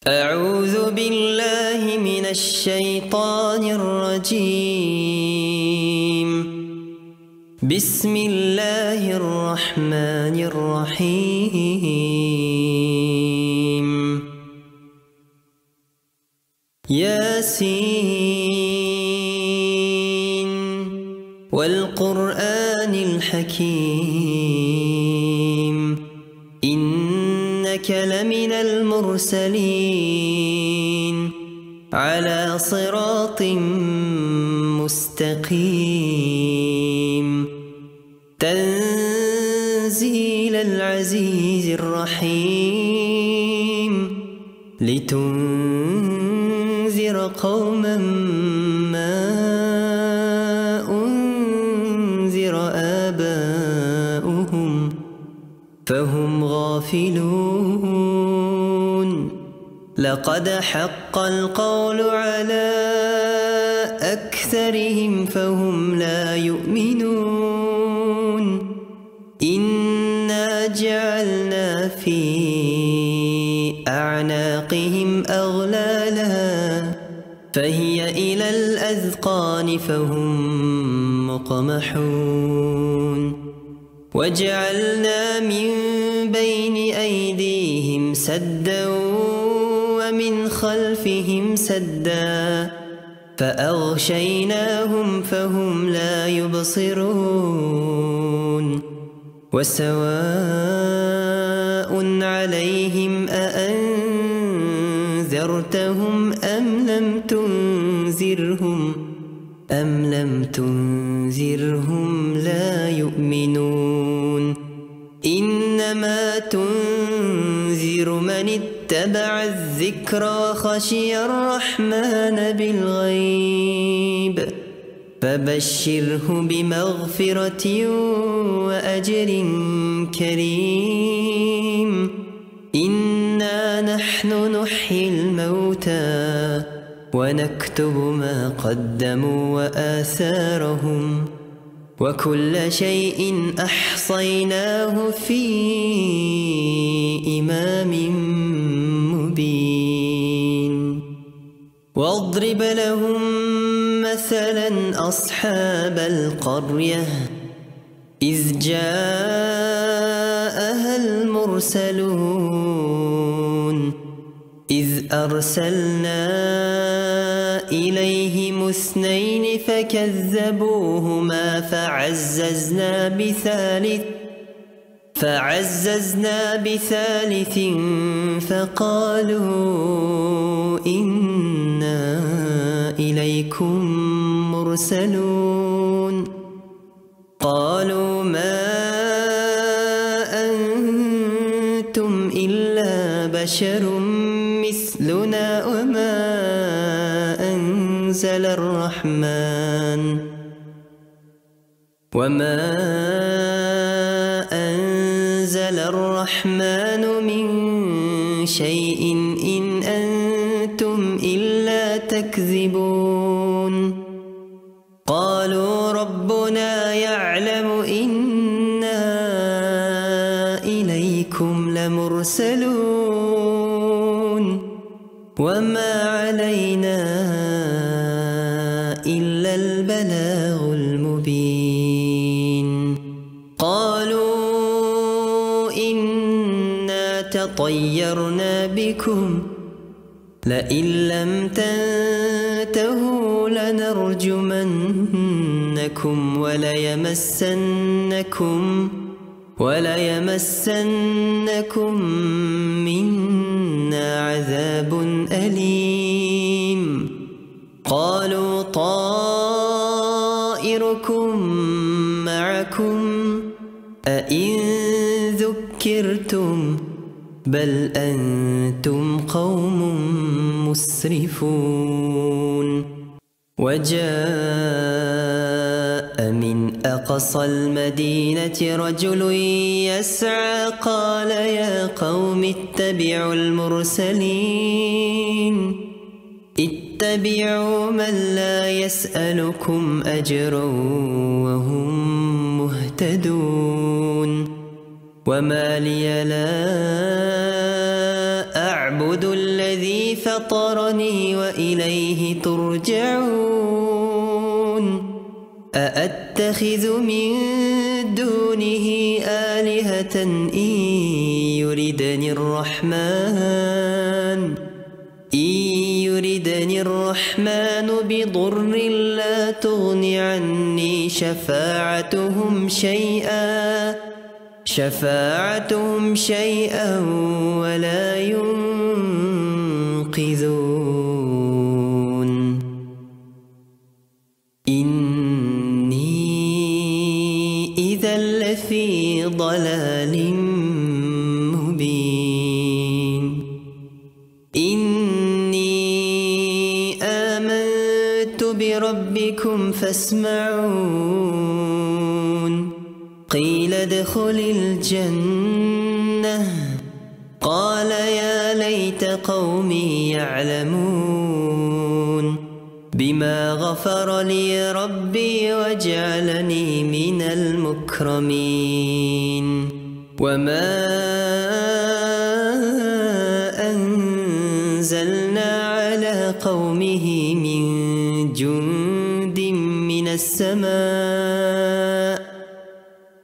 أعوذ بالله من الشيطان الرجيم. بسم الله الرحمن الرحيم. ياسين والقرآن الحكيم إنك لمن المرسلين على صراط مستقيم تنزيل العزيز الرحيم لتنذر قوما ما أنذر آباؤهم فهم غافلون. لقد حق القول على أكثرهم فهم لا يؤمنون. إنا جعلنا في أعناقهم أغلالا فهي إلى الأذقان فهم مقمحون. وجعلنا من بين أيديهم سدا ومن خلفهم سدا فأغشيناهم فهم لا يبصرون. وسواء عليهم أأنذرتهم أم لم تنذرهم لا يؤمنون. إنما تنذر من اتبع الذكر وخشي الرحمن بالغيب فبشره بمغفرة وأجر كريم. إنا نحن نحيي الموتى ونكتب ما قدموا وآثارهم وكل شيء أحصيناه في إمام مبين. واضرب لهم مثلا أصحاب القرية إذ جاءها المرسلون إذ أرسلنا إليهم 2 فكذبوهما فعززنا بثالث فقالوا إنا إليكم مرسلون. قالوا ما أنتم إلا بشر مثلنا وما أنزل الرحمن من شيء إن أنتم إلا تكذبون. قالوا ربنا يعلم إنا إليكم لمرسلون وما علينا إلا البلاغ المبين. قالوا إنا تطيرنا بكم لئن لم تنتهوا لنرجمنكم وليمسنكم منا عذاب أليم. قالوا طائركم معكم أئن ذكرتم بل أنتم قوم مسرفون. وجاء من أقصى المدينة رجل يسعى قال يا قوم اتبعوا المرسلين اتبعوا من لا يسألكم أجرا وهم مهتدون. وما لي لا أعبد الذي فطرني وإليه ترجعون أأتخذ من دونه آلهة إن يردني الرحمن بضر لا تغن عني شفاعتهم شيئا ولا ينقذون إني إذا لفي ضلال مبين إني آمنت بربكم فاسمعون قيل ادخل الجنة قال يا ليت قومي يعلمون بما غفر لي ربي وجعلني من المكرمين وما أنزلنا على قومه من جند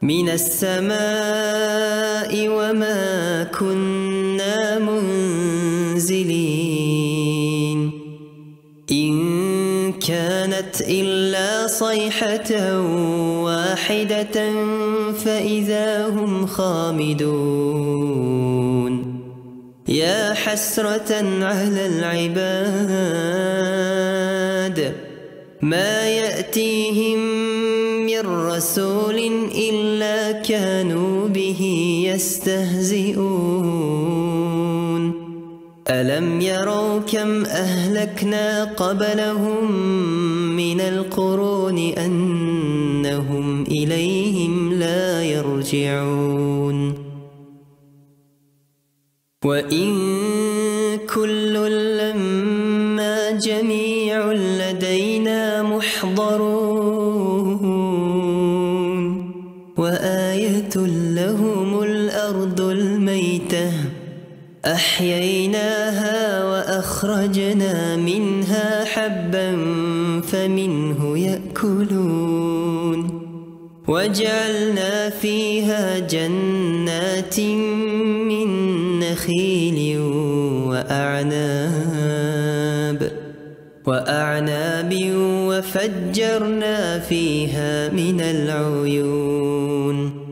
من السماء وما كنا منزلين إن كانت إلا صيحة واحدة فإذا هم خامدون يا حسرة على العباد ما يأتيهم من رسول إلا كانوا به يستهزئون ألم يروا كم أهلكنا قبلهم من القرون أنهم إليهم لا يرجعون وإن كل لما جميع لدينا محضرون وآية لهم الأرض الميتة أحييناها وأخرجنا منها حبا فمنه يأكلون وجعلنا فيها جنات من نخيل وأعناب وفجرنا فيها من العيون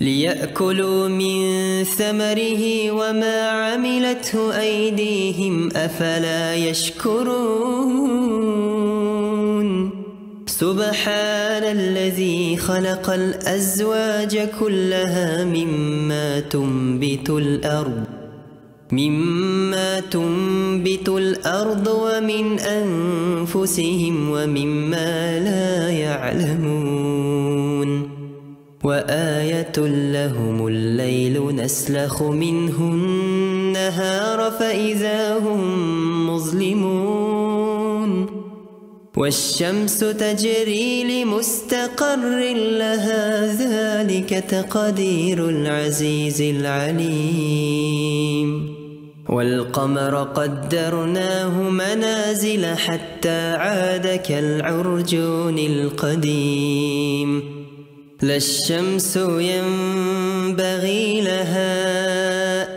ليأكلوا من ثمره وما عملته أيديهم أفلا يشكرون سبحان الذي خلق الأزواج كلها مما تنبت الأرض ومن أنفسهم ومما لا يعلمون وآية لهم الليل نسلخ منه النهار فإذا هم مظلمون والشمس تجري لمستقر لها ذلك تقدير العزيز العليم والقمر قدرناه منازل حتى عاد كالعرجون القديم لا الشمس ينبغي لها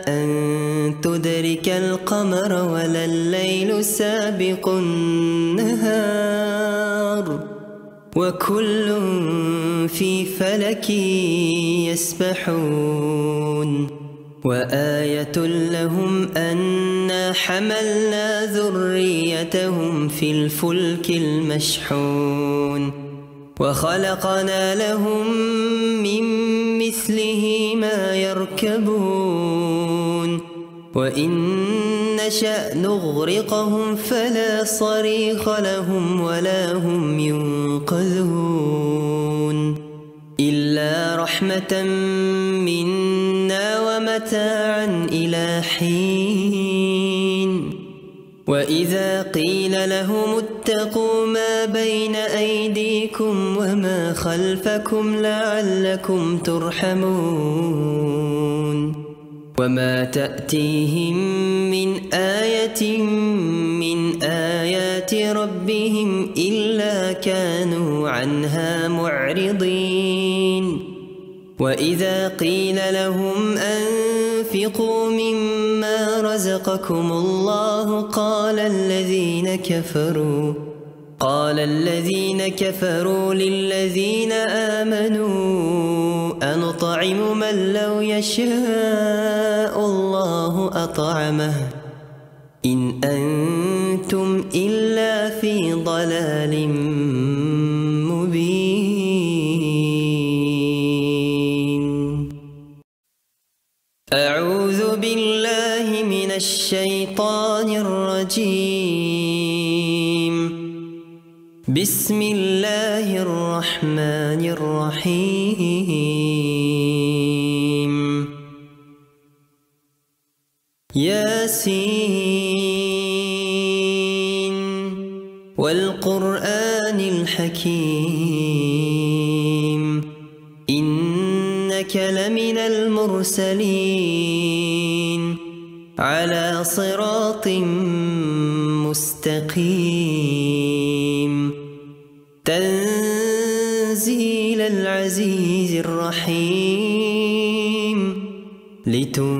أن تدرك القمر ولا الليل سابق النهار وكل في فلك يسبحون وآية لهم أنا حملنا ذريتهم في الفلك المشحون وخلقنا لهم من مثله ما يركبون وإن نشأ نغرقهم فلا صريخ لهم ولا هم ينقذون إلا رحمة منا ومتاعا إلى حين وإذا قيل لهم اتقوا ما بين أيديكم وما خلفكم لعلكم ترحمون وما تأتيهم من آية من آيات ربهم إلا كانوا عنها معرضين وإذا قيل لهم أنفقوا مما رزقكم الله قال الذين كفروا للذين آمنوا أنطعم من لو يشاء الله أطعمه إن أنتم إلا في ضلال مبين. أعوذ بالله من الشيطان الرجيم. بسم الله الرحمن الرحيم. ياسين والقرآن الحكيم إنك لمن المرسلين على صراط مستقيم تنزيل العزيز الرحيم لتنذر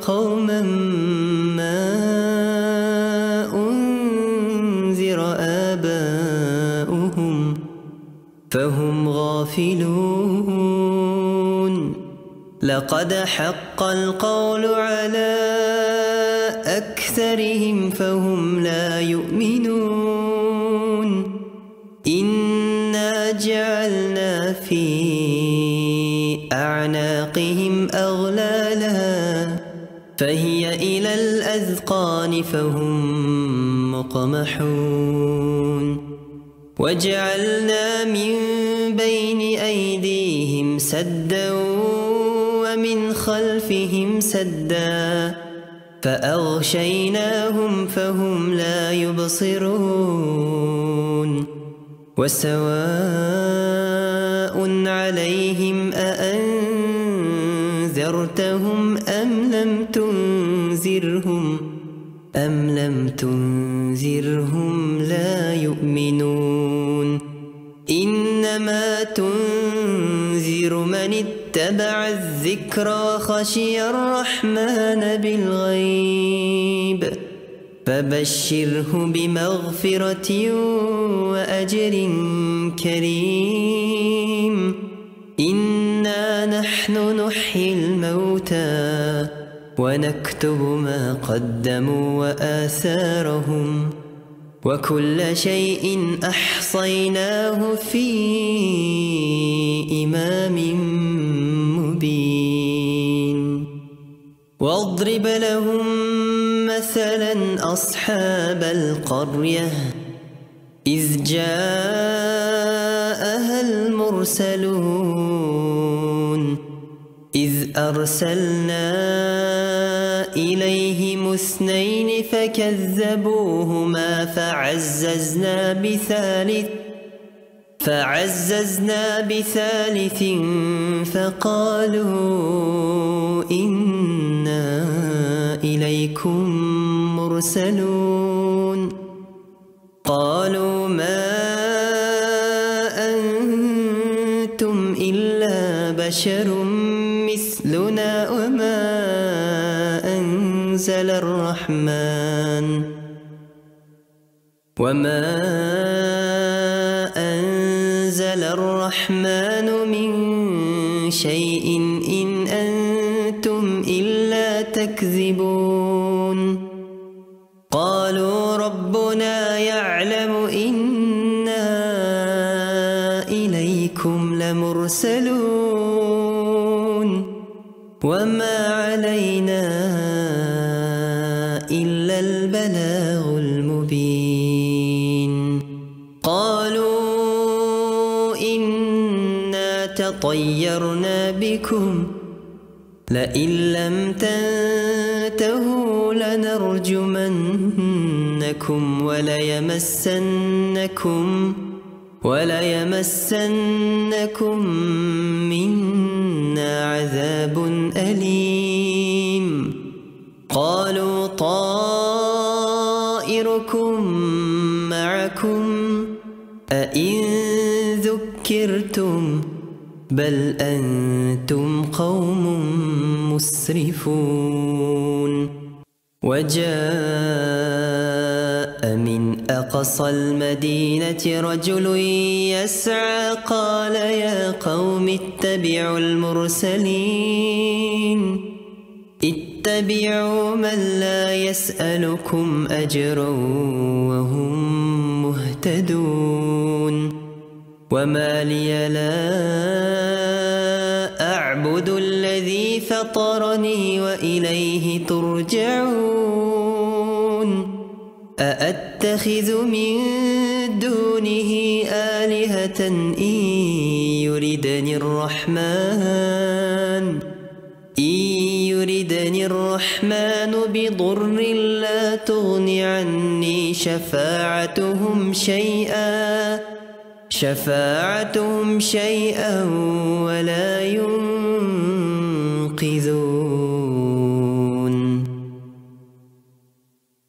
قوما ما أنذر آباؤهم فهم غافلون. لقد حق القول على أكثرهم فهم لا يؤمنون. إنا جعلنا في أعناقهم أغلالا فهي إلى الأذقان فهم مقمحون. وجعلنا من بين أيديهم سدا ومن خلفهم سدا فأغشيناهم فهم لا يبصرون. وسواء عليهم أأنذرتهم أم لم تنذرهم لا يؤمنون. إنما تنذر من اتبع الذكر وخشي الرحمن بالغيب فبشره بمغفرة وأجر كريم. إنا نحن نحيي الموتى ونكتب ما قدموا وآثارهم وكل شيء أحصيناه في إمام مبين. واضرب لهم مثلا أصحاب القرية إذ جاءها المرسلون إذ أرسلنا إليهم اثنين فكذبوهما فعززنا بثالث فقالوا إنا إليكم مرسلون. قالوا ما أنتم إلا بشر مثلنا وما أنزل الرحمن من شيء إن أنتم إلا تكذبون. قالوا ربنا يعلم إنا إليكم لمرسلون وما علينا إلا البلاغ المبين. قالوا إنا تطيرنا بكم لئن لم تنتهوا وليمسنكم منا عذاب أليم. قالوا طائركم معكم أئن ذكرتم بل أنتم قوم مسرفون. وجاء من أقصى المدينة رجل يسعى قال يا قوم اتبعوا المرسلين اتبعوا من لا يسألكم أجرا وهم مهتدون. وما لي لا أعبد الذي فطرني وإليه ترجعون. أأتخذ من دونه آلهة إن يردني الرحمن بضر لا تغن عني شفاعتهم شيئا ولا ينقذون.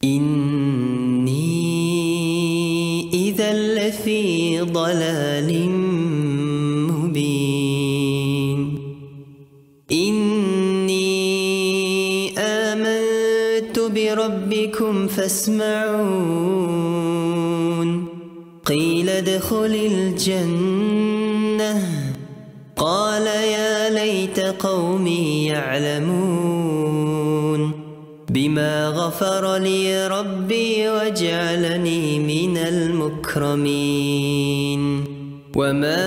إني إذا لفي ضلال مبين. إني آمنت بربكم فاسمعون. قيل ادخل الجنة قال يا ليت قومي يعلمون بما غفر لي ربي وجعلني من المكرمين. وما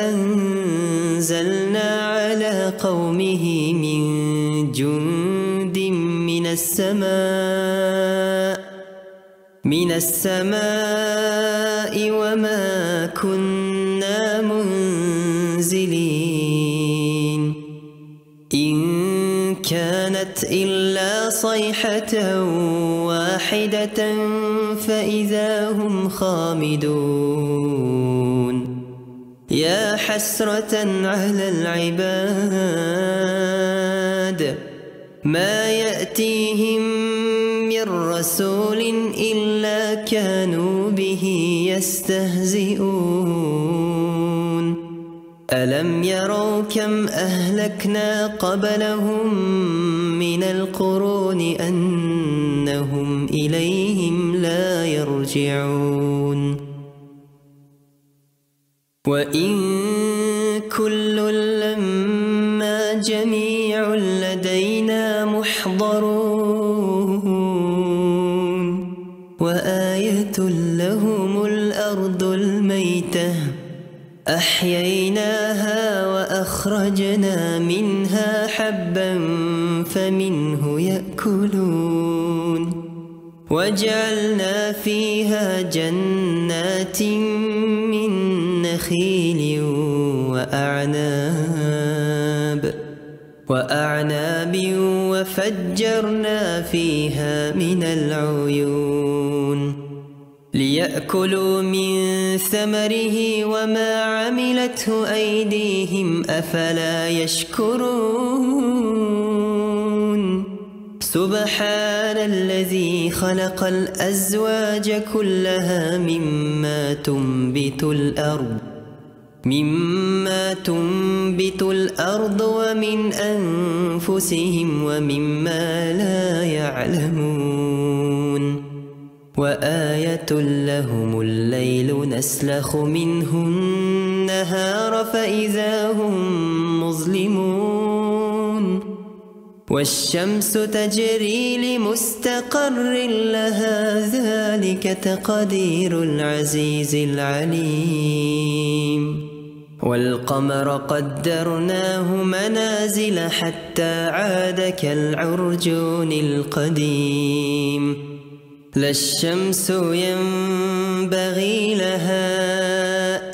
أنزلنا على قومه من جند من السماء وما كنا منزلين. إن كانت إلا صيحة واحدة فإذا هم خامدون. يا حسرة على العباد ما يأتيهم من رسول إلا كانوا به يستهزئون. ألم يروا كم أهلكنا قبلهم من القرون أنهم إليهم لا يرجعون. وإن كل لما جميع لدينا محضرون. وآية لهم الأرض الميتة أحييناها وأخرجنا منها حبا فمنه يأكلون. وجعلنا فيها جنات من نخيل وأعناب وفجرنا فيها من العيون ليأكلوا من ثمره وما عملته أيديهم أفلا يشكرون. سبحان الذي خلق الأزواج كلها مما تنبت الأرض ومن أنفسهم ومما لا يعلمون. وآية لهم الليل نسلخ منه النهار فإذا هم مظلمون. والشمس تجري لمستقر لها ذلك تقدير العزيز العليم. والقمر قدرناه منازل حتى عاد كالعرجون القديم. لا الشمس ينبغي لها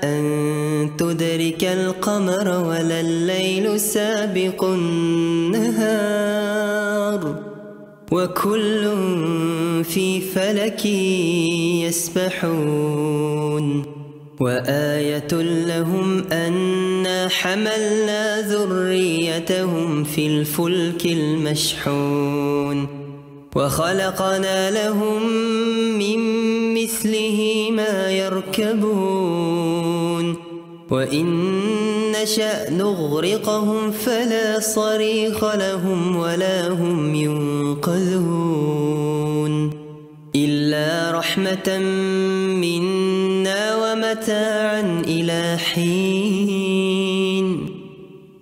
أن تدرك القمر ولا الليل سابق النهار وكل في فلك يسبحون وآية لهم أنا حملنا ذريتهم في الفلك المشحون وخلقنا لهم من مثله ما يركبون وإن نشأ نغرقهم فلا صريخ لهم ولا هم ينقذون إلا رحمة منا ومتاعا إلى حين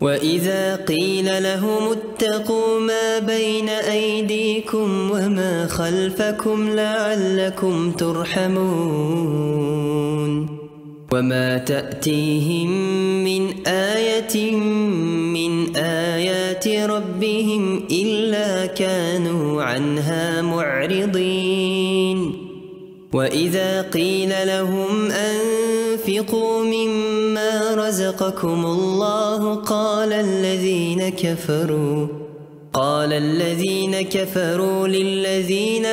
وإذا قيل لهم اتقوا ما بين أيديكم وما خلفكم لعلكم ترحمون وما تأتيهم من آية من آيات ربهم إلا كانوا عنها معرضين وإذا قيل لهم أنفقوا مما رزقكم الله قال الذين كفروا للذين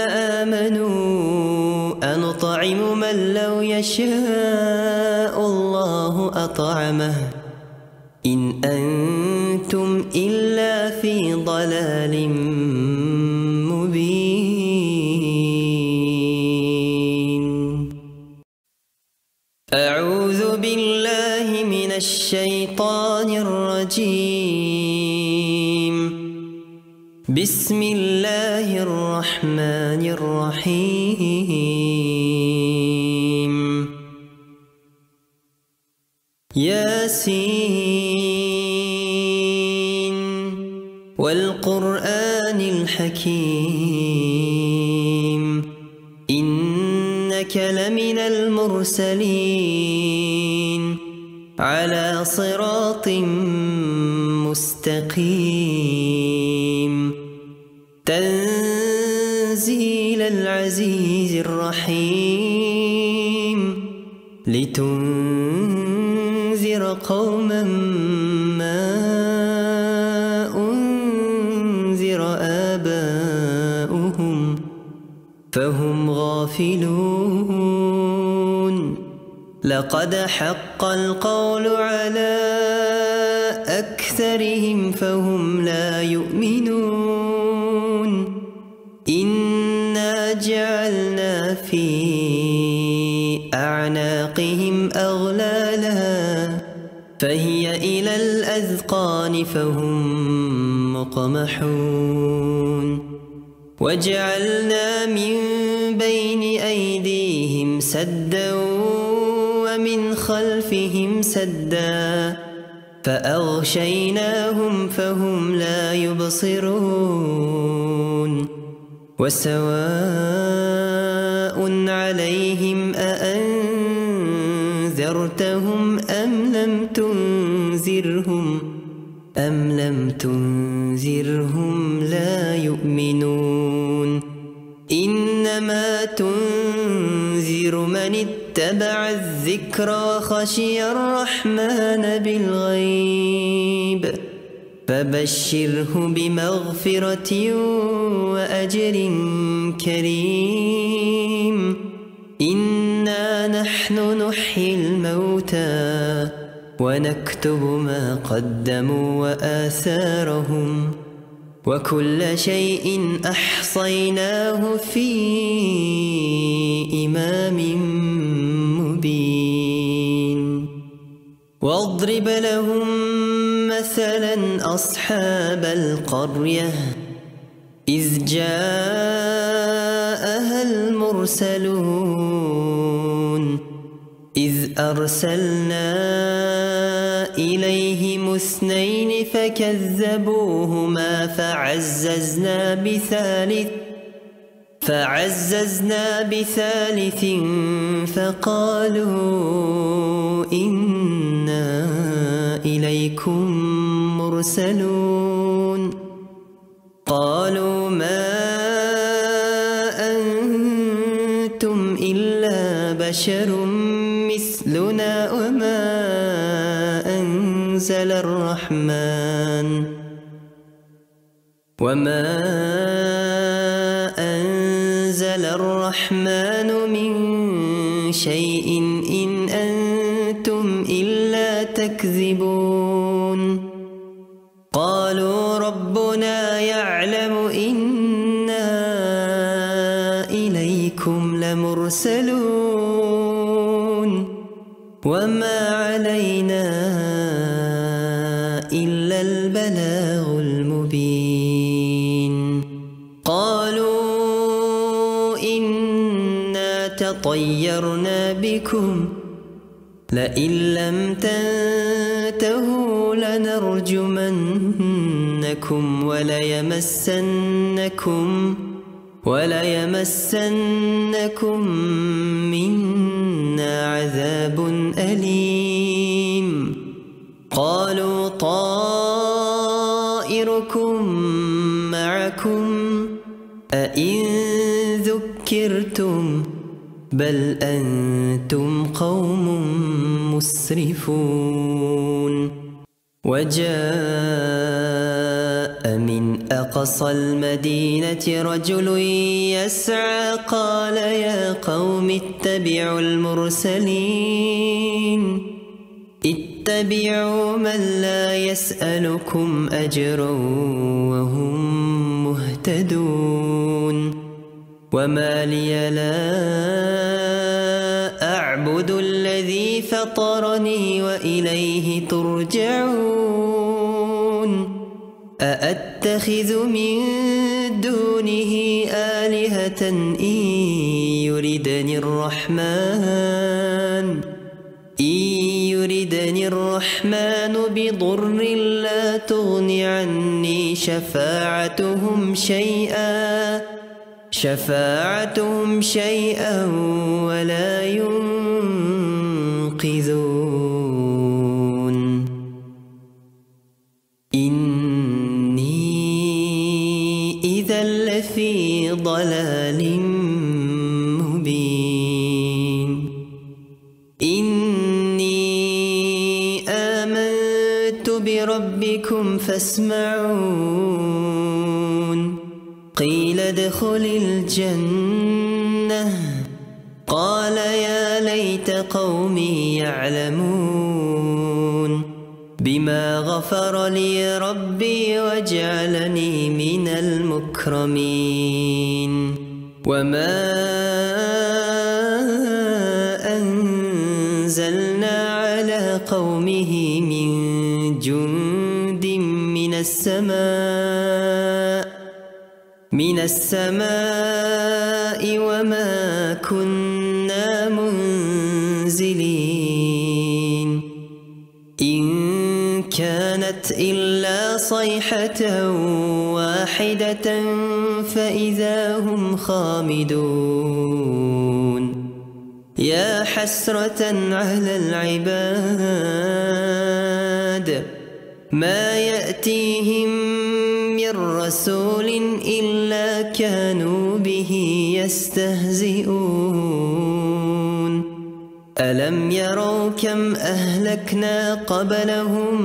آمنوا أنطعم من لو يشاء الله أطعمه إن أنتم إلا في ضلال مبين. أعوذ بالله من الشيطان الرجيم. بسم الله الرحمن الرحيم. ياسين والقرآن الحكيم إنك لمن المرسلين على صراط مستقيم تنزيل العزيز الرحيم لتنذر قوما ما أنذر آباؤهم فهم غافلون لقد حق القول على أكثرهم فهم لا يؤمنون إنا جعلنا في أعناقهم أغلالا فهي إلى الأذقان فهم مقمحون وجعلنا من بين أيديهم سدا ومن خلفهم سدا فأغشيناهم فهم لا يبصرون وسواء عليهم أأنذرتهم أم لم تنذرهم لا يؤمنون إنما تنذر من اتبع الذكر وخشي الرحمن بالغيب فبشره بمغفرة وأجر كريم إنا نحن نحيي الموتى ونكتب ما قدموا وآثارهم وكل شيء أحصيناه في إمام مبين واضرب لهم مثلا أصحاب القرية إذ جاءها المرسلون إذ أرسلنا إليهم اثنين فكذبوهما فعززنا بثالث فقالوا إنا إليكم مرسلون قالوا ما أنتم إلا بشر مثلنا وما نزل الرحمن من شيء إن أنتم إلا تكذبون قالوا ربنا يعلم إنا إليكم لمرسلون وما علينا إلا البلاغ المبين قالوا إنا تطيرنا بكم لئن لم تنتهوا لنرجمنكم وليمسنكم منا عذاب أليم قالوا طائركم معكم أئن ذكرتم بل أنتم قوم مسرفون وجاء من أقصى المدينة رجل يسعى قال يا قوم اتبعوا المرسلين اتبعوا من لا يسألكم أجرا وهم مهتدون وما لي لا أعبد الذي فطرني وإليه ترجعون أأتخذ من دونه آلهة إن يردني الرحمن بضر لا تغن عني شفاعتهم شيئا ولا ينقذون إني إذا لفي ضلال مبين إني آمنت بربكم فاسمعون قيل ادخل الجنة قال يا ليت قومي يعلمون بما غفر لي ربي وجعلني من المكرمين وما أنزلنا على قومه من جند من السماء وما كنا منزلين إن كانت إلا صيحة واحدة فإذا هم خامدون يا حسرة على العباد ما يأتيهم من رسول إلا كانوا به يستهزئون ألم يروا كم أهلكنا قبلهم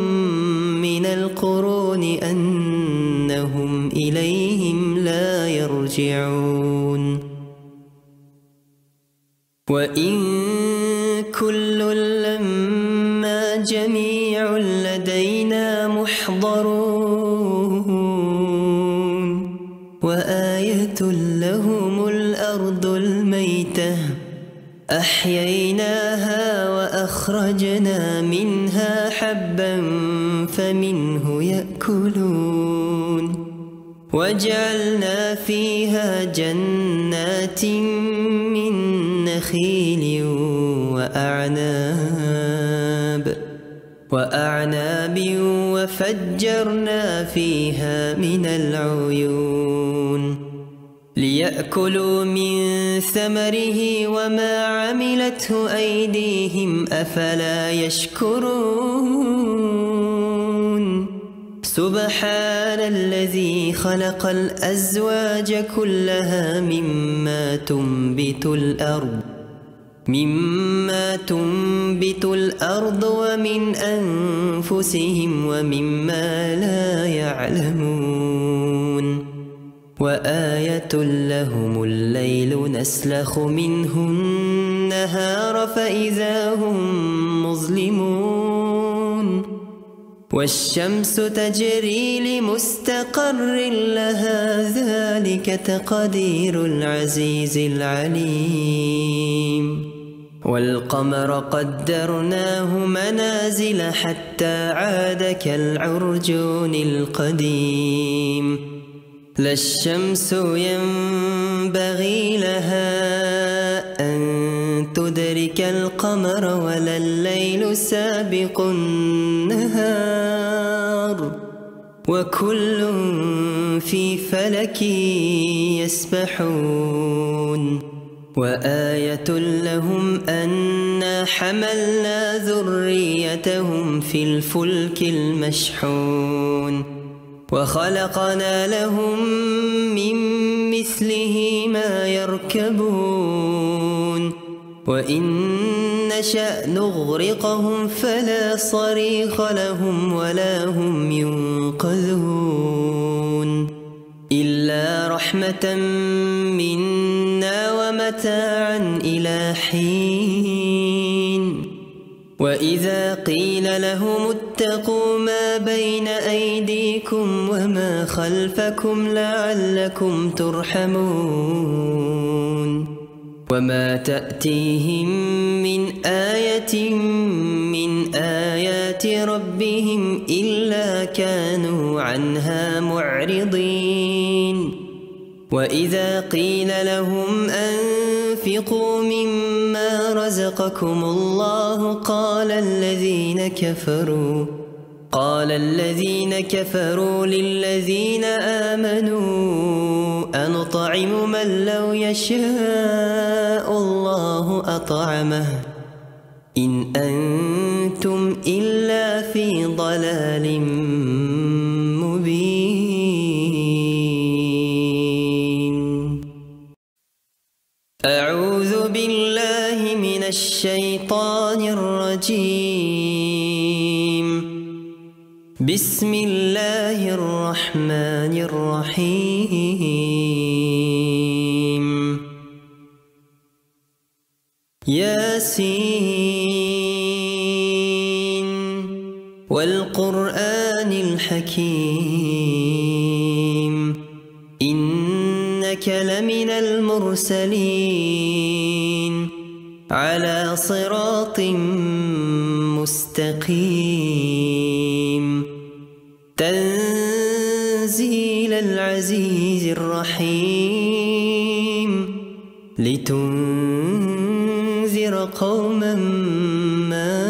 من القرون أنهم إليهم لا يرجعون وإن كل لما جميع لدينا محضرون وآية لهم الأرض الميتة أحييناها وأخرجنا منها حبا فمنه يأكلون وجعلنا فيها جنات من نخيل وأعناب وفجرنا فيها من العيون ليأكلوا من ثمره وما عملته أيديهم أفلا يشكرون سبحان الذي خلق الأزواج كلها مما تنبت الأرض ومن أنفسهم ومما لا يعلمون وآية لهم الليل نسلخ منه النهار فإذا هم مظلمون والشمس تجري لمستقر لها ذلك تقدير العزيز العليم والقمر قدرناه منازل حتى عاد كالعرجون القديم لا الشمس ينبغي لها أن تدرك القمر ولا الليل سابق النهار وكل في فلك يسبحون وآية لهم أنا حملنا ذريتهم في الفلك المشحون وخلقنا لهم من مثله ما يركبون وإن نشأ نغرقهم فلا صريخ لهم ولا هم ينقذون إلا رحمة منا ومتاعا إلى حين وإذا قيل لهم اتقوا ما بين أيديكم وما خلفكم لعلكم ترحمون وما تأتيهم من آية من آيات ربهم إلا كانوا عنها معرضين وإذا قيل لهم أنفقوا مما رزقكم الله قال الذين كفروا للذين آمنوا أنطعم من لو يشاء الله أطعمه إن أنتم إلا في ضلال مبين. أعوذ بالله من الشيطان الرجيم. بسم الله الرحمن الرحيم. ياسين والقرآن الحكيم إنك لمن المرسلين على صراط مستقيم تنزيل العزيز الرحيم لتنذر قوما ما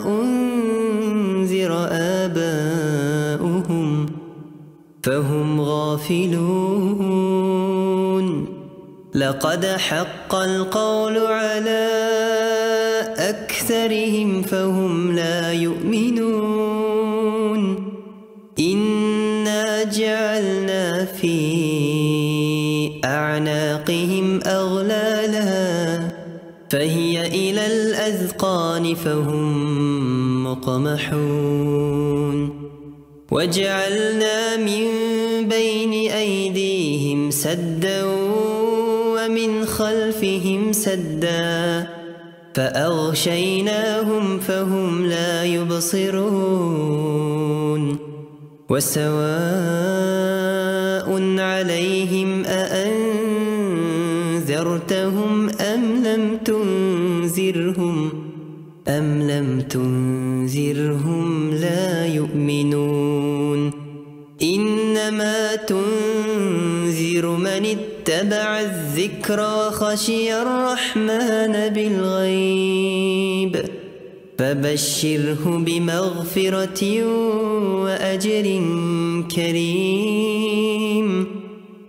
أنذر آباؤهم فهم غافلون لقد حق القول على أكثرهم فهم لا يؤمنون إنا جعلنا في أعناقهم أغلالا فهي إلى الأذقان فهم مقمحون وجعلنا من بين أيديهم سدا ومن خلفهم سدا فأغشيناهم فهم لا يبصرون وسواء عليهم أأنذرتهم أم لم تنذرهم لا يؤمنون إنما تنذر من اتبع الذكر وخشي الرحمن بالغيب فبشره بمغفرة وأجر كريم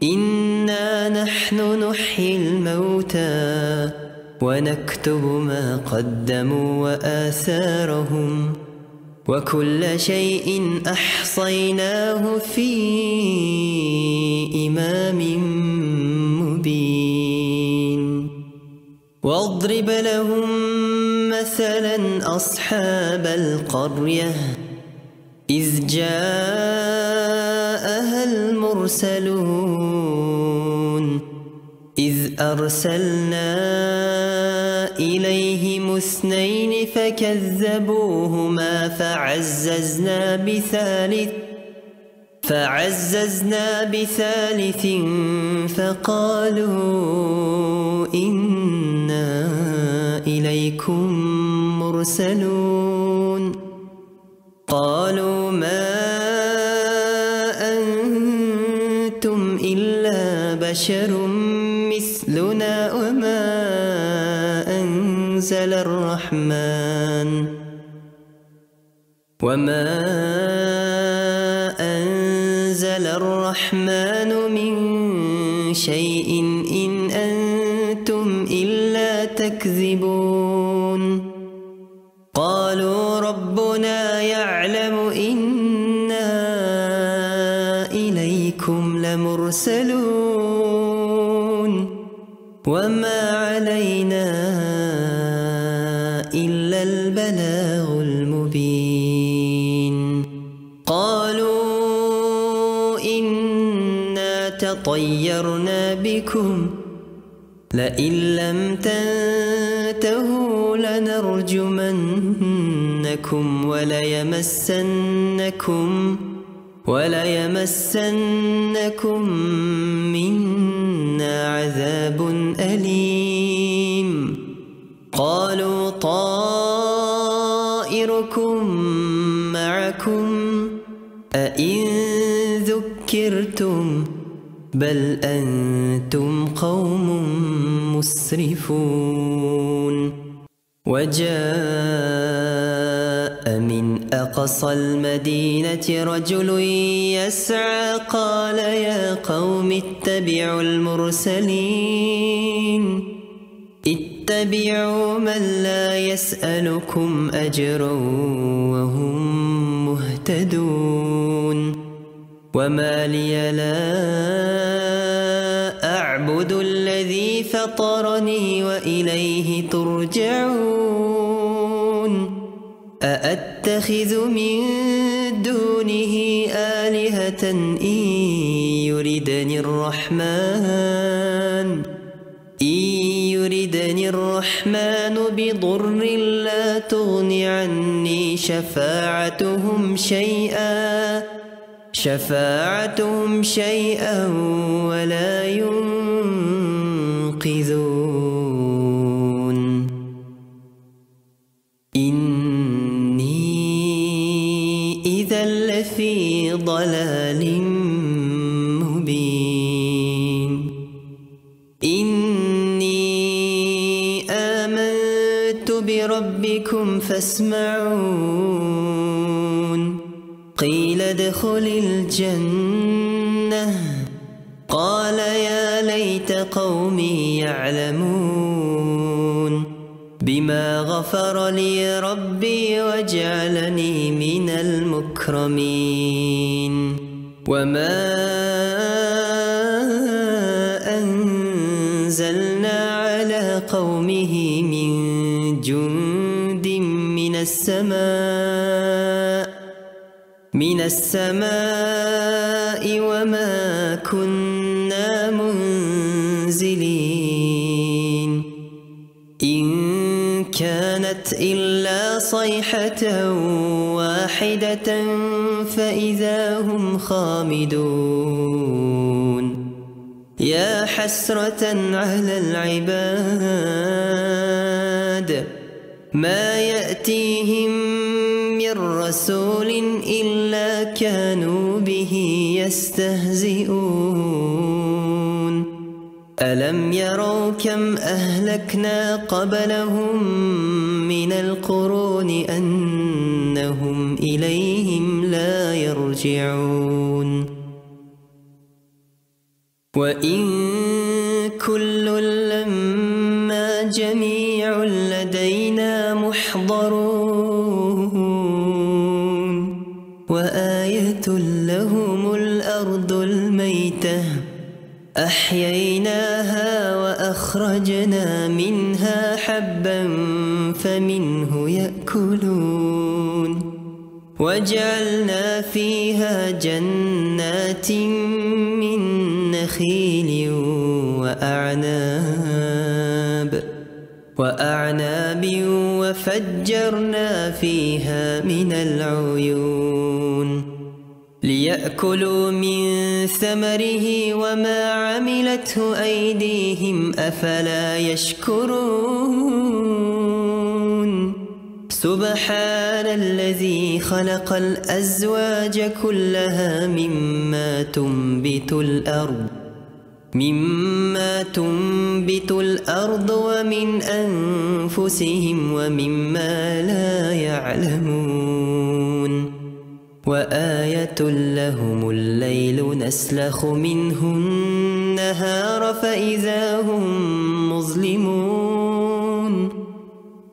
إنا نحن نحيي الموتى ونكتب ما قدموا وآثارهم وكل شيء أحصيناه في إمام مبين واضرب لهم مثلا أصحاب القرية إذ جاءها المرسلون لمرسلون إذ أرسلنا إليهم 2 فكذبوهما فعززنا بثالث فقالوا إنا إليكم مرسلون قالوا ما أنتم إلا بشر مثلنا وما أنزل الرحمن من شيء إن أنتم إلا تكذبون قالوا ربنا يعلم إنا إليكم لمرسلون وما علينا إلا البلاغ المبين قالوا إنا تطيرنا بكم لئن لم تنتهوا لنرجمنكم وليمسنكم منا عذاب أليم قالوا طائركم معكم أئن ذكرتم بل أنتم قوم مسرفون وجاء من أقصى المدينة رجل يسعى قال يا قوم اتبعوا اتبعوا من لا يسألكم أجرا وهم مهتدون وما لي لا أعبد الذي فطرني وإليه ترجعون أأتخذ من دونه آلهة إن يردني الرحمن بضر لا تغن عني شفاعتهم شيئا ولا ينقذون إني إذا لفي ضلال مبين إني آمنت بربكم فاسمعون قيل ادخل الجنة قال يا ليت قومي يعلمون بما غفر لي ربي وجعلني من المكرمين وما أنزلنا على قومه من جند من السماء وما كنا منزلين إن كانت إلا صيحة واحدة فإذا هم خامدون يا حسرة على العباد ما يأتيهم من رسول إلا كانوا به يستهزئون ألم يروا كم أهلكنا قبلهم من القرون أنهم إليهم لا يرجعون وإن كل لما جميع لدينا محضرون وآية لهم الأرض الميتة أحييناها وأخرجنا منها حبا فمنه يأكلون وجعلنا فيها جنات نخيل وأعناب وفجرنا فيها من العيون ليأكلوا من ثمره وما عملته أيديهم أفلا يشكرون سبحان الذي خلق الأزواج كلها مما تنبت الأرض ومن أنفسهم ومما لا يعلمون وآية لهم الليل نسلخ منه النهار فإذا هم مظلمون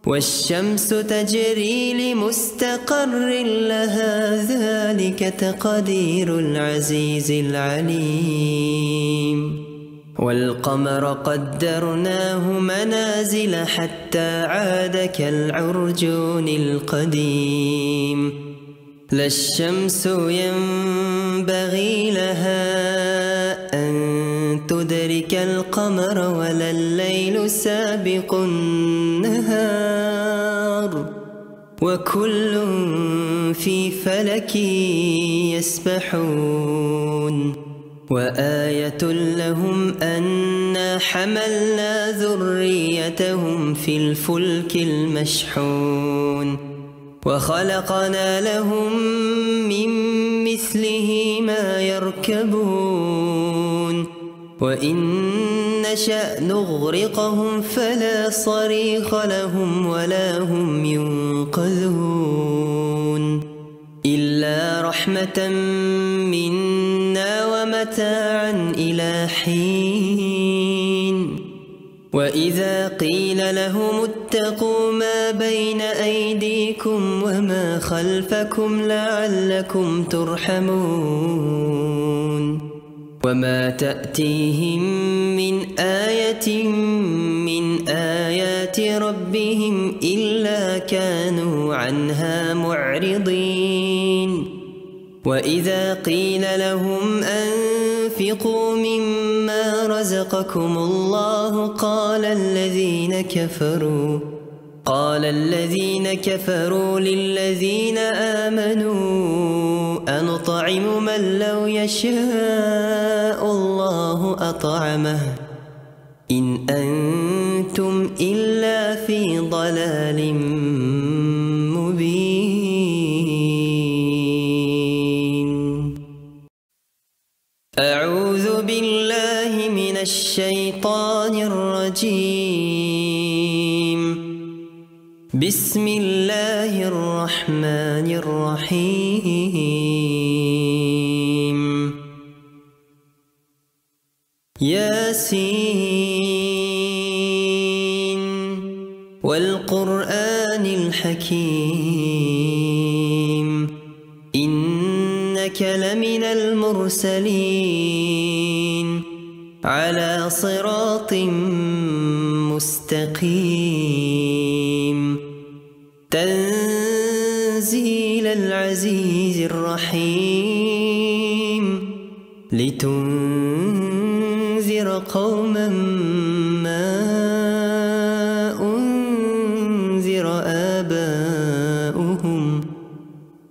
والشمس تجري لمستقر لها ذلك تقدير العزيز العليم والقمر قدرناه منازل حتى عاد كالعرجون القديم لا الشمس ينبغي لها أن تدرك القمر ولا الليل سابق النهار وكل في فلك يسبحون وآية لهم أنا حملنا ذريتهم في الفلك المشحون وخلقنا لهم من مثله ما يركبون وإن نشأ نغرقهم فلا صريخ لهم ولا هم ينقذون إلا رحمة منا ومتاعا إلى حين وإذا قيل لهم اتقوا ما بين أيديكم وما خلفكم لعلكم ترحمون وما تأتيهم من آية من آيات ربهم إلا كانوا عنها معرضين وإذا قيل لهم أنفقوا مما رزقكم الله قال الذين كفروا للذين آمنوا أنطعم من لو يشاء الله أطعمه إن أنتم إلا في ضلال مبين أعوذ بالله من الشيطان الرجيم بسم الله الرحمن الرحيم ياسين والقرآن الحكيم إنك لمن المرسلين على صراط مستقيم تنزيل العزيز الرحيم لتنذر قوما ما أنذر آباؤهم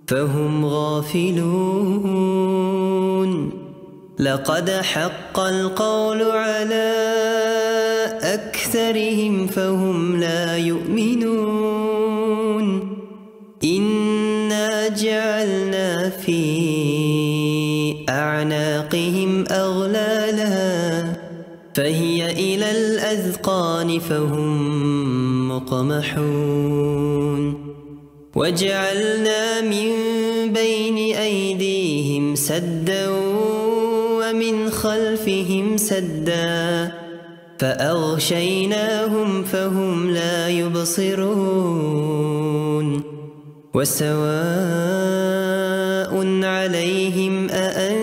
فهم غافلون لقد حق القول على أكثرهم فهم لا يؤمنون إنا جعلنا في أعناقهم أغلالا فهي إلى الأذقان فهم مقمحون وجعلنا من بين أيديهم سدا ومن خلفهم سدا فأغشيناهم فهم لا يبصرون وسواء عليهم أأنذرتهم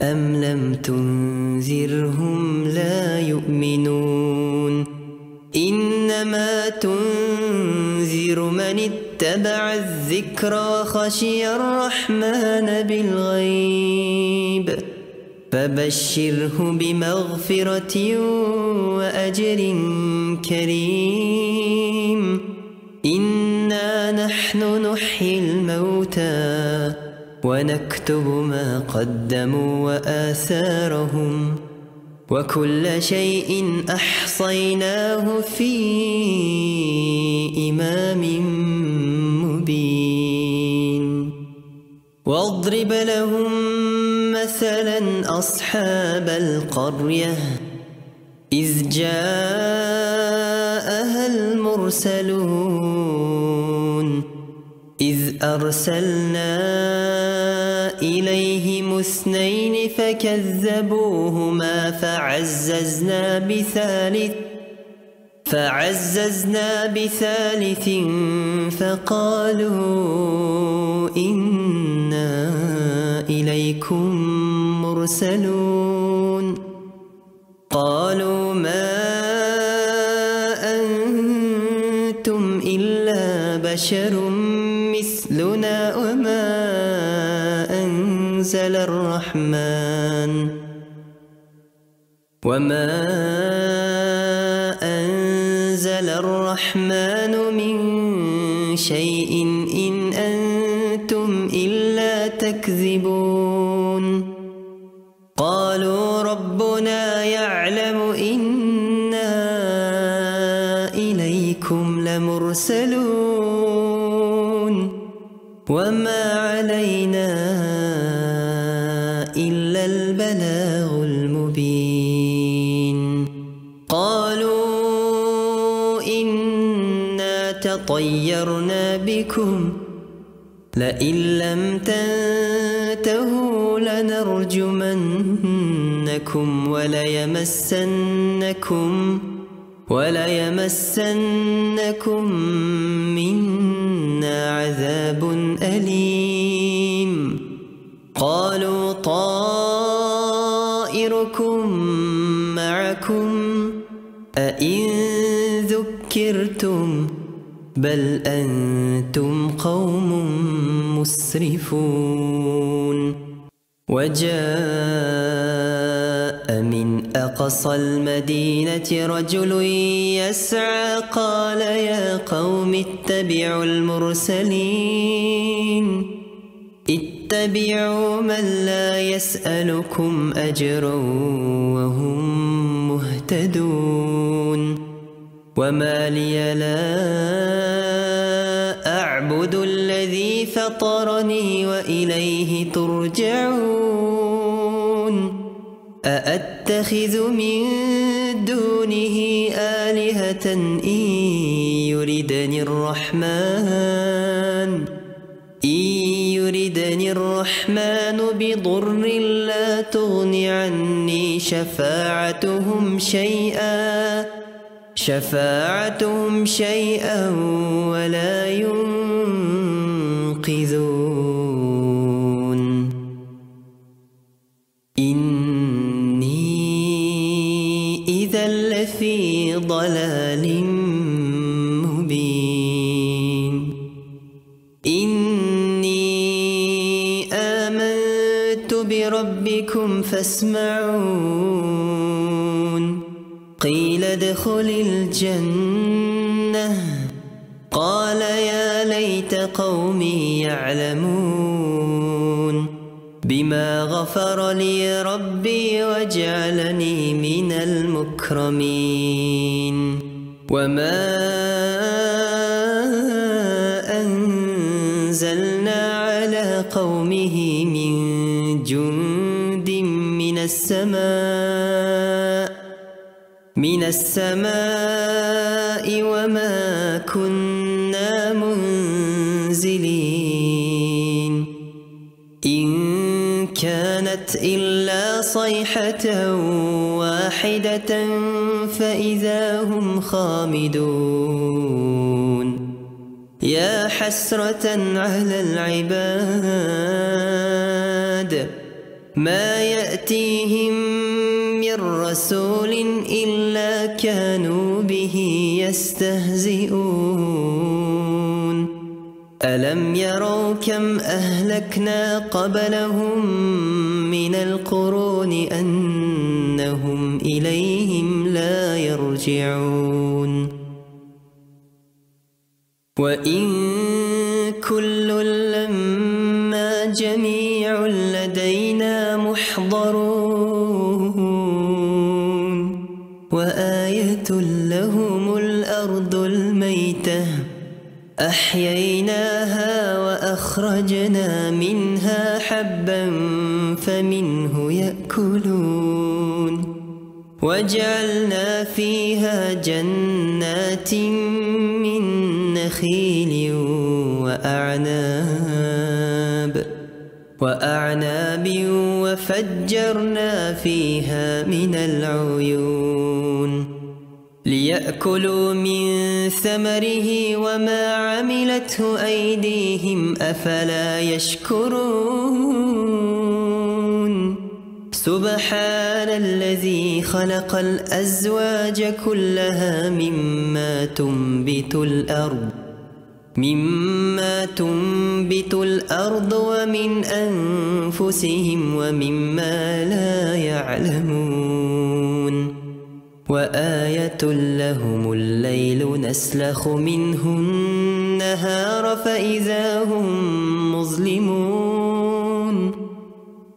أم لم تنذرهم لا يؤمنون إنما تنذر من اتبع الذكر وخشي الرحمن بالغيب فبشره بمغفرة وأجر كريم. إنا نحن نحيي الموتى ونكتب ما قدموا وآثارهم وكل شيء أحصيناه في إمام مبين. واضرب لهم مثلا أصحاب القرية إذ جاءها المرسلون إذ أرسلنا إليهم اثنين فكذبوهما فعززنا بثالث فقالوا إنا إليكم مرسلون. قالوا ما أنتم إلا بشر مثلنا وما أنزل الرحمن من شيء إن أنتم إلا تكذبون. قالوا ربنا يعلم إنا إليكم لمرسلون وما علينا إلا البلاغ المبين. قالوا إنا تطيرنا بكم لئن لم تنتهوا لنرجمنكم وليمسنكم منا عذاب أليم. قالوا طائركم معكم أئن ذكرتم بل أنتم قوم مسرفون. وجاء من أقصى المدينة رجل يسعى قال يا قوم اتبعوا المرسلين اتبعوا من لا يسألكم أجرا وهم مهتدون. وما لي لا أعبد الذي فطرني وإليه ترجعون. أأتخذ من دونه آلهة إن يردني الرحمن بضر لا تغن عني شفاعتهم شيئا ولا ينقذون. إني إذا لفي ضلال مبين. إني آمنت بربكم فاسمعون. قيل ادخل الجنة قال يا ليت قومي يعلمون بما غفر لي ربي وجعلني من المكرمين. وما أنزلنا على قومه من جند من السماء وما كنا منزلين. إن كانت إلا صيحة واحدة فإذا هم خامدون. يا حسرة على العباد ما يأتيهم من رسول إلا كانوا به يستهزئون. ألم يروا كم أهلكنا قبلهم من القرون أنهم إليهم لا يرجعون وإن كل لما جميع لدينا محضرون وآية لهم الأرض الميتة أحييناها وأخرجنا منها حبا فمنه يأكلون وجعلنا فيها جنات من نخيل وأعناب وفجرنا فيها من العيون ليأكلوا من ثمره وما عملته أيديهم أفلا يشكرون سبحان الذي خلق الأزواج كلها مما تنبت الأرض ومن أنفسهم ومما لا يعلمون وآية لهم الليل نسلخ منه النهار فإذا هم مظلمون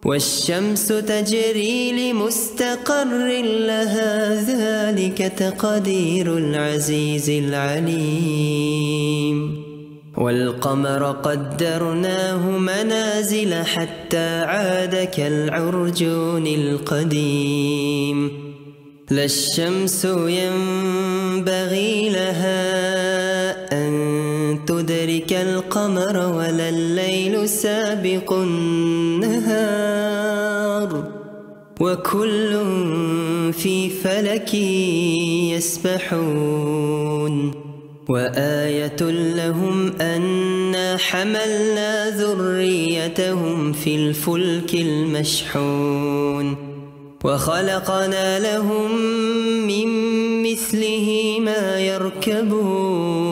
والشمس تجري لمستقر لها ذلك تقدير العزيز العليم والقمر قدرناه منازل حتى عاد كالعرجون القديم لا الشمس ينبغي لها أن تدرك القمر ولا الليل سابق النهار وكل في فلك يسبحون وآية لهم أنا حملنا ذريتهم في الفلك المشحون وخلقنا لهم من مثله ما يركبون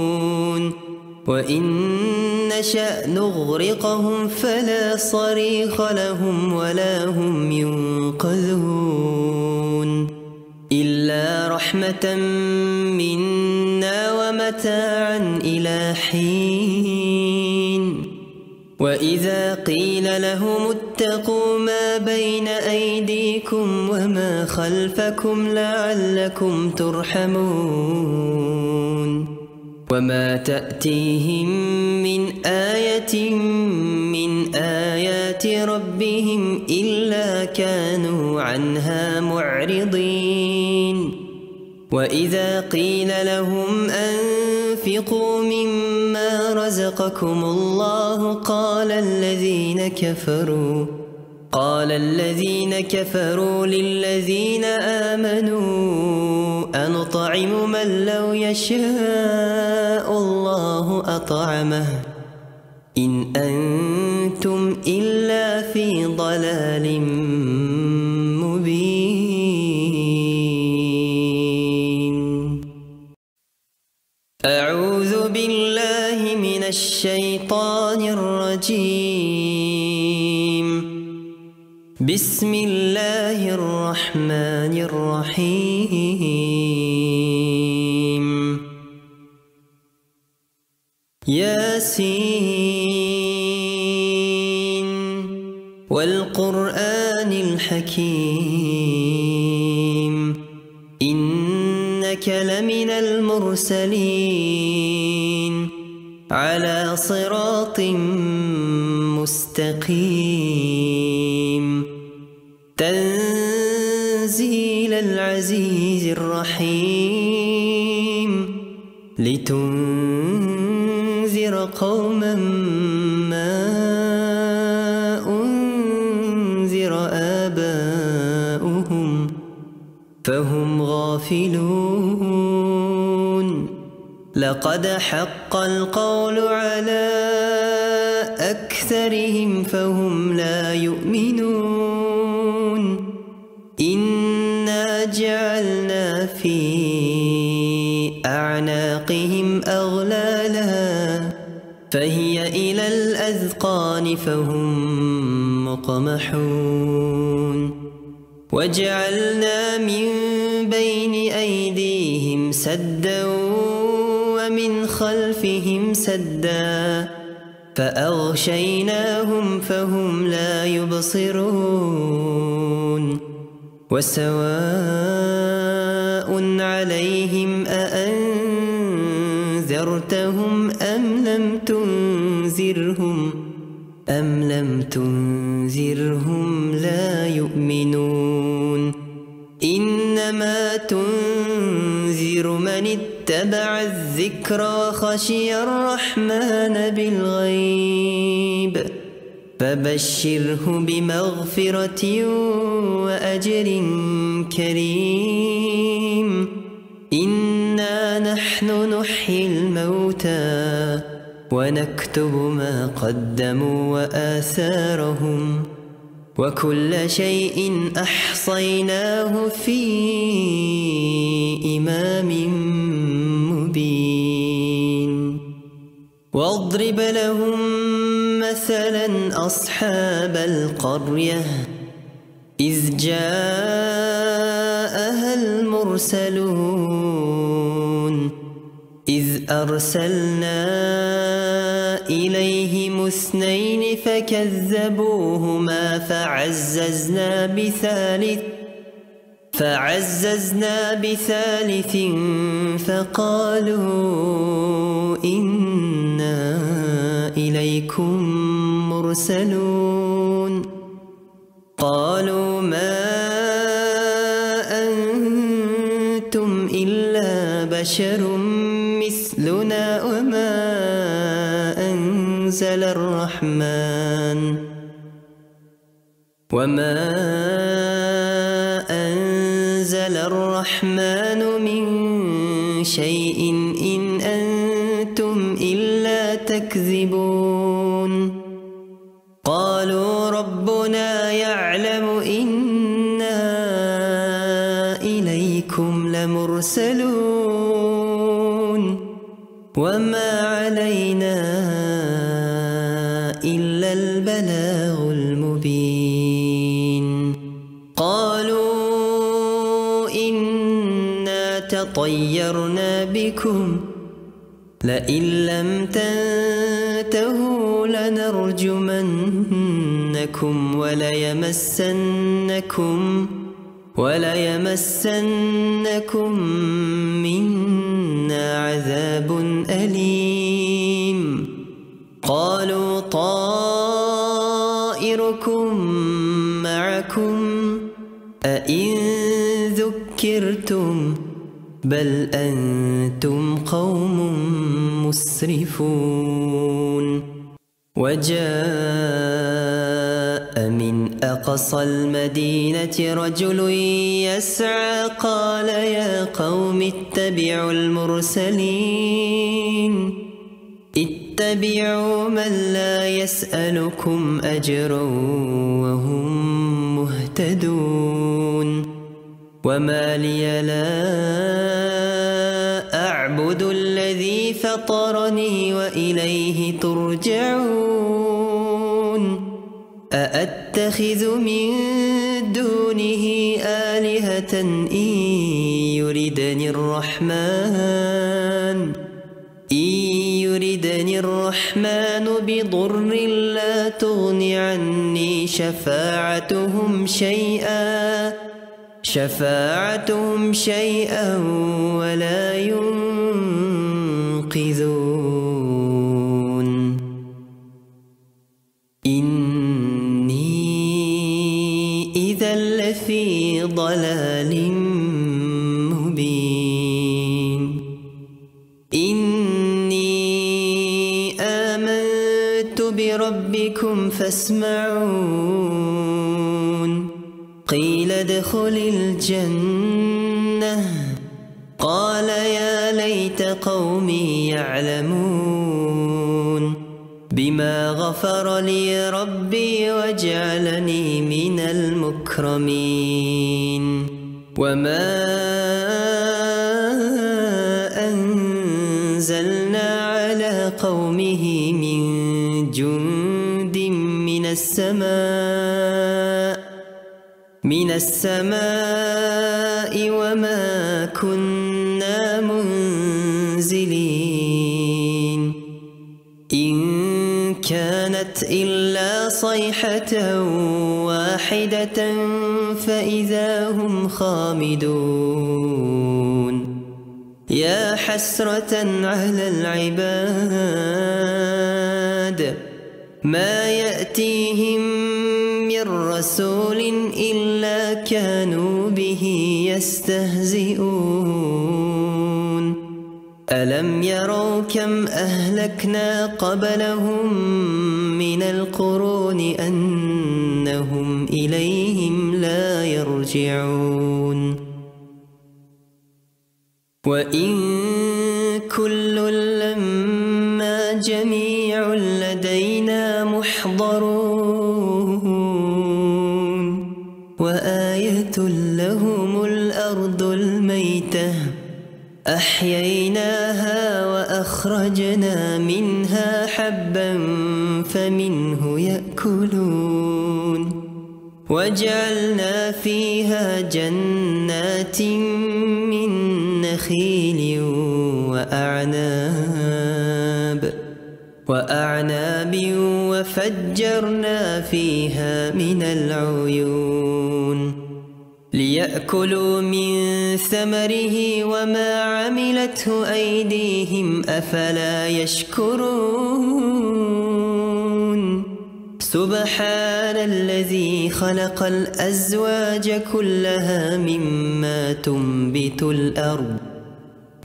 وإن نشأ نغرقهم فلا صريخ لهم ولا هم ينقذون إلا رحمة منا ومتاعا إلى حين وإذا قيل لهم اتقوا ما بين أيديكم وما خلفكم لعلكم ترحمون وما تأتيهم من آية من آيات ربهم إلا كانوا عنها معرضين وإذا قيل لهم أنفقوا مما رزقكم الله قال الذين كفروا للذين آمنوا أنطعم من لو يشاء الله أطعمه إن أنتم إلا في ضلال مبين أعوذ بالله من الشيطان الرجيم بسم الله الرحمن الرحيم ياسين والقرآن الحكيم إنك لمن المرسلين على صراط مستقيم تنزيل العزيز الرحيم لتنذر قوما ما أنذر آباؤهم فهم غافلون لقد حق القول على أكثرهم فهم لا يؤمنون إنا جعلنا في أعناقهم أغلالا فهي الأذقان فهم مقمحون وجعلنا من بين أيديهم سدا ومن خلفهم سدا فأغشيناهم فهم لا يبصرون وسواء عليهم أأنذرتهم أم لم تنذرهم لا يؤمنون إنما تنذر من اتبع الذكر وخشي الرحمن بالغيب فبشره بمغفرة وأجر كريم إنا نحن نحيي الموتى ونكتب ما قدموا وآثارهم وكل شيء أحصيناه في إمام مبين واضرب لهم مثلا أصحاب القرية إذ جاءها المرسلون إذ أرسلنا إليهم 2 فكذبوهما فعززنا بثالث فقالوا إنا إليكم مرسلون قالوا ما أنتم إلا بشر مثلنا وما أنزل الرحمن من شيء إن أنتم إلا تكذبون قالوا ربنا يعلم إنا إليكم لمرسلون وما علينا إلا البلاغ المبين قالوا إنا تطيرنا بكم لئن لم تنتهوا لنرجمنكم وليمسنكم منا عذاب أليم قالوا طائركم معكم أئن ذكرتم بل أنتم قوم مسرفون وجاء من أقصى المدينة رجل يسعى قال يا قوم اتبعوا المرسلين اتبعوا من لا يسألكم أجرا وهم مهتدون وما لي لا أعبد الذي فطرني وإليه ترجعون أأتخذ من دونه آلهة إن يردني الرحمن بضر لا تغن عني شفاعتهم شيئا ولا ينقذون إني إذا لفي ضلال مبين إني آمنت بربكم فاسمعون قيل ادخل الجنة قال يا ليت قومي يعلمون بما غفر لي ربي وجعلني من المكرمين وما أنزلنا على قومه من جند جند من السماء وما كنا منزلين إن كانت إلا صيحة واحدة فإذا هم خامدون يا حسرة على العباد ما يأتيهم من رسول إلا كانوا به يستهزئون ألم يروا كم أهلكنا قبلهم من القرون أنهم إليهم لا يرجعون وإن كل لما جميع لدينا محضرون وآية لهم الأرض الميتة أحييناها وأخرجنا منها حبا فمنه يأكلون وجعلنا فيها جنات من نخيل وأعناب وفجرنا فيها من العيون ليأكلوا من ثمره وما عملته أيديهم أفلا يشكرون سبحان الذي خلق الأزواج كلها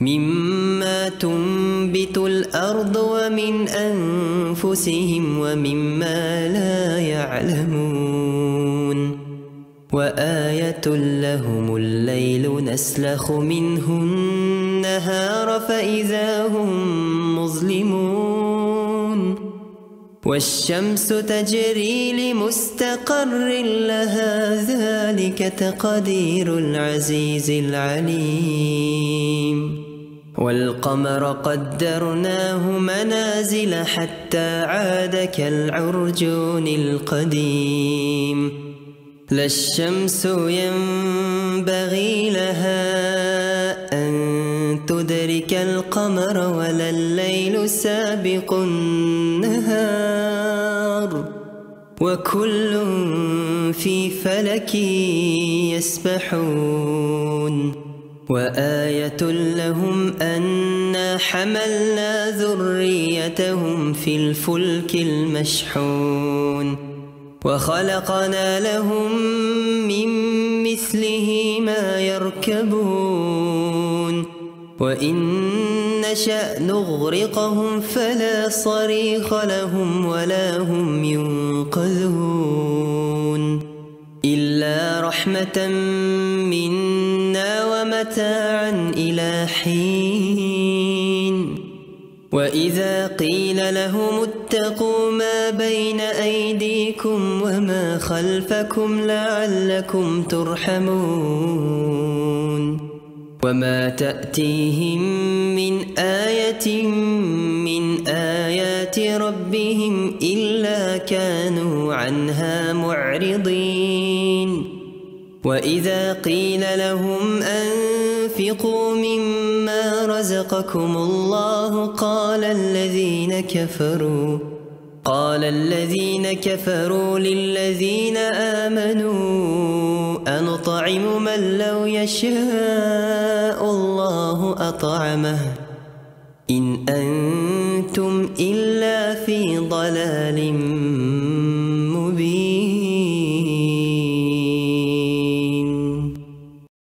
مما تنبت الأرض ومن أنفسهم ومما لا يعلمون وآية لهم الليل نسلخ منه النهار فإذا هم مظلمون والشمس تجري لمستقر لها ذلك تقدير العزيز العليم والقمر قدرناه منازل حتى عاد كالعرجون القديم لا الشمس ينبغي لها أن تدرك القمر ولا الليل سابق النهار وكل في فلك يسبحون وآية لهم أنا حملنا ذريتهم في الفلك المشحون وخلقنا لهم من مثله ما يركبون وإن نشأ نغرقهم فلا صريخ لهم ولا هم ينقذون إلا رحمة منا ومتاعا إلى حين وإذا قيل لهم اتقوا ما بين أيديكم وما خلفكم لعلكم ترحمون وما تأتيهم من آية من آيات ربهم إلا كانوا عنها معرضين وإذا قيل لهم أنفقوا مما رزقكم الله قال الذين كفروا للذين آمنوا أنطعم من لو يشاء الله أطعمه إن أنتم إلا في ضلال